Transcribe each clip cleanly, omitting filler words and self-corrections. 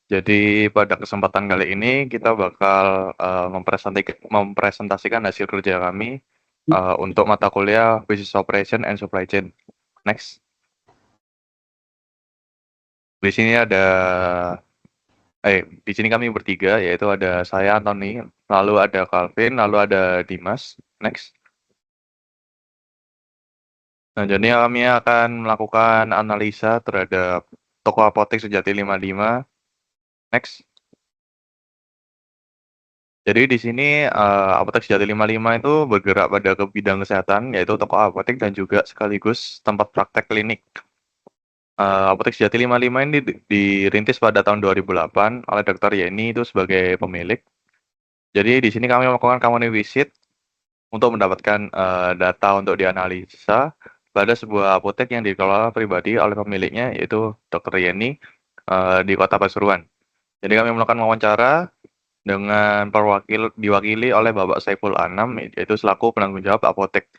Jadi pada kesempatan kali ini kita bakal mempresentasikan hasil kerja kami untuk mata kuliah Business Operation and Supply Chain. Next. Di sini ada di sini kami bertiga, yaitu ada saya Anthony, lalu ada Calvin, lalu ada Dimas. Next. Nah, jadi kami akan melakukan analisa terhadap toko apotek Sejati 55. Next. Jadi di sini Apotek Sejati 55 itu bergerak pada ke bidang kesehatan, yaitu toko apotek dan juga sekaligus tempat praktek klinik. Apotek Sejati 55 ini dirintis pada tahun 2008 oleh Dr. Yeni itu sebagai pemilik. Jadi di sini kami melakukan company visit untuk mendapatkan data untuk dianalisa pada sebuah apotek yang dikelola pribadi oleh pemiliknya, yaitu Dr. Yeni di Kota Pasuruan. Jadi kami melakukan wawancara dengan diwakili oleh Bapak Saiful Anam, yaitu selaku penanggung jawab apotek.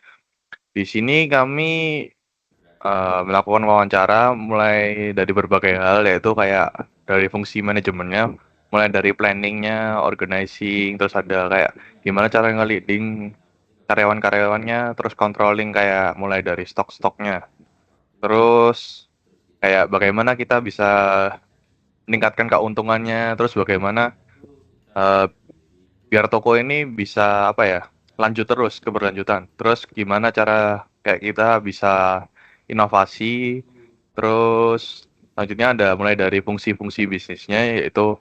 Di sini kami melakukan wawancara mulai dari berbagai hal, yaitu kayak dari fungsi manajemennya, mulai dari planningnya, organizing, terus ada kayak gimana cara nge-leading karyawan-karyawannya, terus controlling kayak mulai dari stok-stoknya. Terus kayak bagaimana kita bisa meningkatkan keuntungannya, terus bagaimana biar toko ini bisa lanjut terus keberlanjutan. Terus gimana cara kayak kita bisa inovasi. Terus selanjutnya ada mulai dari fungsi-fungsi bisnisnya, yaitu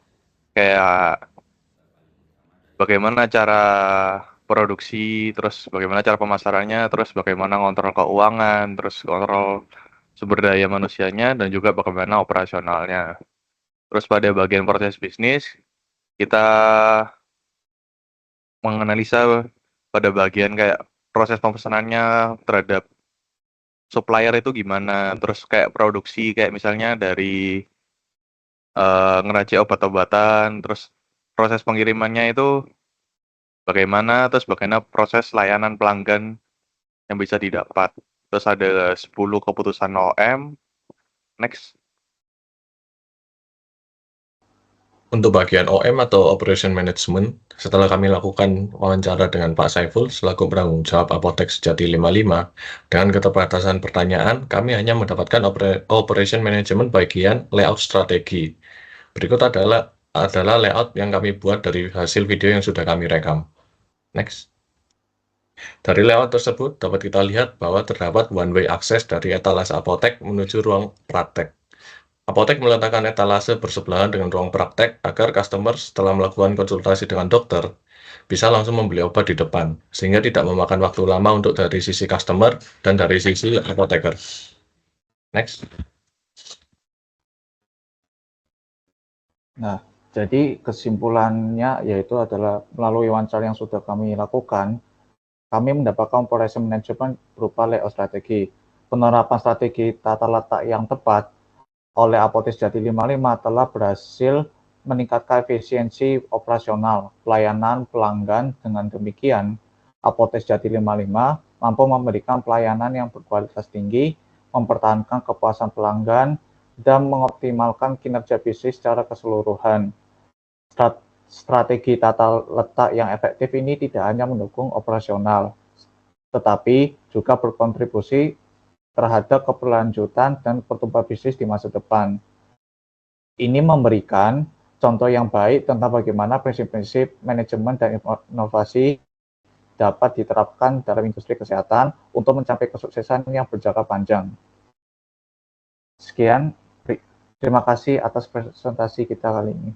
kayak bagaimana cara produksi, terus bagaimana cara pemasarannya, terus bagaimana ngontrol keuangan, terus kontrol sumber daya manusianya, dan juga bagaimana operasionalnya. Terus pada bagian proses bisnis, kita menganalisa pada bagian kayak proses pemesanannya terhadap supplier itu gimana, terus kayak produksi kayak misalnya dari ngeracik obat-obatan, terus proses pengirimannya itu bagaimana, terus bagaimana proses layanan pelanggan yang bisa didapat. Terus ada 10 keputusan OM. Next. Untuk bagian OM atau Operation Management, setelah kami lakukan wawancara dengan Pak Saiful selaku penanggung jawab Apotek Sejati 55, dengan keterbatasan pertanyaan, kami hanya mendapatkan Operation Management bagian layout strategi. Berikut adalah layout yang kami buat dari hasil video yang sudah kami rekam. Next. Dari layout tersebut dapat kita lihat bahwa terdapat one-way akses dari etalase apotek menuju ruang praktek. Apotek meletakkan etalase bersebelahan dengan ruang praktek agar customer setelah melakukan konsultasi dengan dokter bisa langsung membeli obat di depan, sehingga tidak memakan waktu lama untuk dari sisi customer dan dari sisi apoteker. Next. Nah, jadi kesimpulannya yaitu adalah melalui wawancara yang sudah kami lakukan, kami mendapatkan operation management berupa layout strategi. Penerapan strategi tata letak yang tepat oleh Apotek Sejati 55 telah berhasil meningkatkan efisiensi operasional pelayanan pelanggan. Dengan demikian, Apotek Sejati 55 mampu memberikan pelayanan yang berkualitas tinggi, mempertahankan kepuasan pelanggan, dan mengoptimalkan kinerja bisnis secara keseluruhan. Strategi tata letak yang efektif ini tidak hanya mendukung operasional, tetapi juga berkontribusi terhadap keberlanjutan dan pertumbuhan bisnis di masa depan. Ini memberikan contoh yang baik tentang bagaimana prinsip-prinsip manajemen dan inovasi dapat diterapkan dalam industri kesehatan untuk mencapai kesuksesan yang berjangka panjang. Sekian, terima kasih atas presentasi kita kali ini.